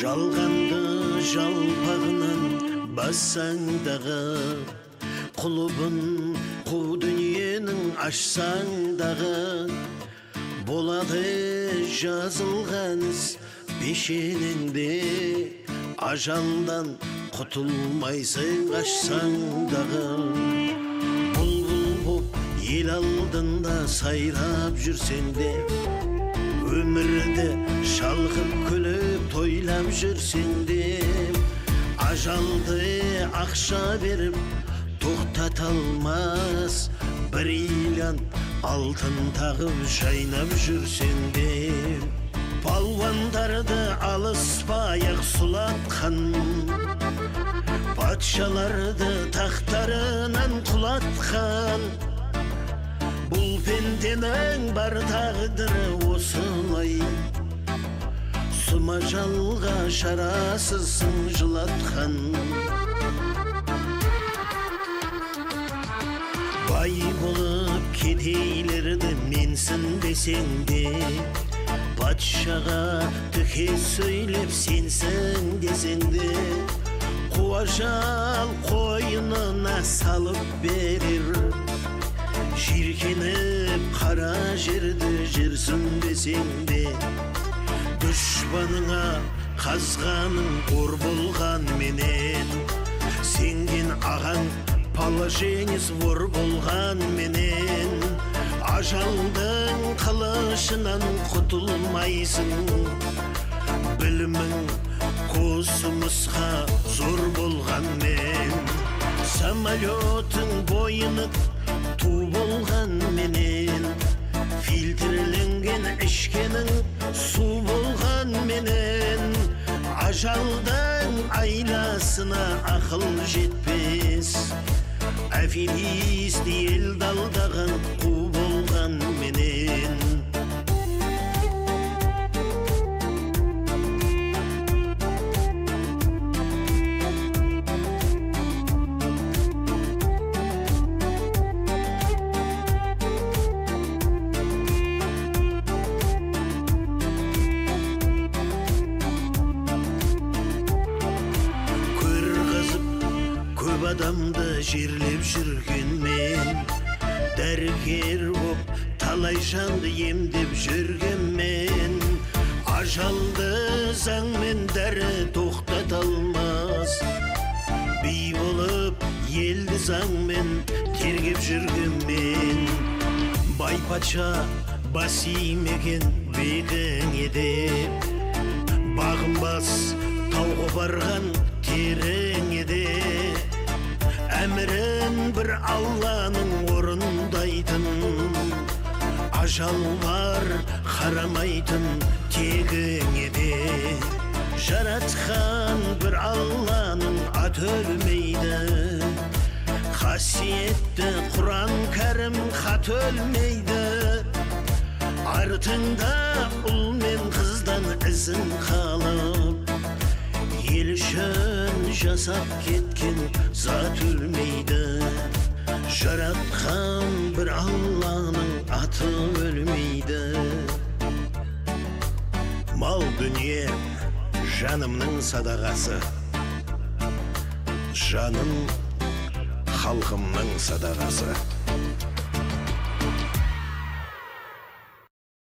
Жалғанды жалпағынан бассаң дағы, құлыбын қу дүниенің ашсаң дағы, болады жазылған іс пешенеңде, ажалдан құтылмайсың қашсаң дағы. Бұлбұл боп ел алдында сайрап жүрсең де, өмірді шалқып күліп тойлап жүрсең де, ажалды ақша беріп тоқтата алмас, бриллиант алтын тағып жайнап жүрсең де. Палуандарды алыспай-ақ сұлатқан, патшаларды тақтарынан құлатқан, бұл пенденің бар тағдыры осылай, сұма жалға шарасызсың жылатқан. Бай болып кедейлерді менсін десең де, патшаға түке сөйлеп сенсің десең де, қуажал қойынына салып берер, жиркеніп қара жерді жерсін десең де, дұшпаныңа қазғаның ор болған менен, сенген ағаң положенец вор болған менен, ажалдың қылышынан құтылмайсың, білімің космосқа зор болған мен, самолетың бойынып ту болған менен, фильтрленген ішкенің су болған менен, ажалдың айласына ақыл жетпес, аферист ел далдаған қу болған менен. Адамды жерлеп жүрген мен, дәрігер боп талай жанды емдеп жүрген мен, ажалды заңмен дәрі тоқтата алмас, би болып елді заңмен тергеп жүрген мен, бай патша бас имеген бегіңе деп, бағынбас тауға барған тереңе де, әмірін бір Алланың орындайтын, ажал бар қарамайтын тегіңе де, жаратқан бір Алланың аты өлмейді, қасиетті Құран кәрім хат өлмейді, артыңда ұл мен қыздан ізін қалып, ел үшін жасап кеткен зат өлмейді, жаратқан бір Алланың аты өлмейді. Мал дүние жанымның садағасы, жаным халқымның садағасы.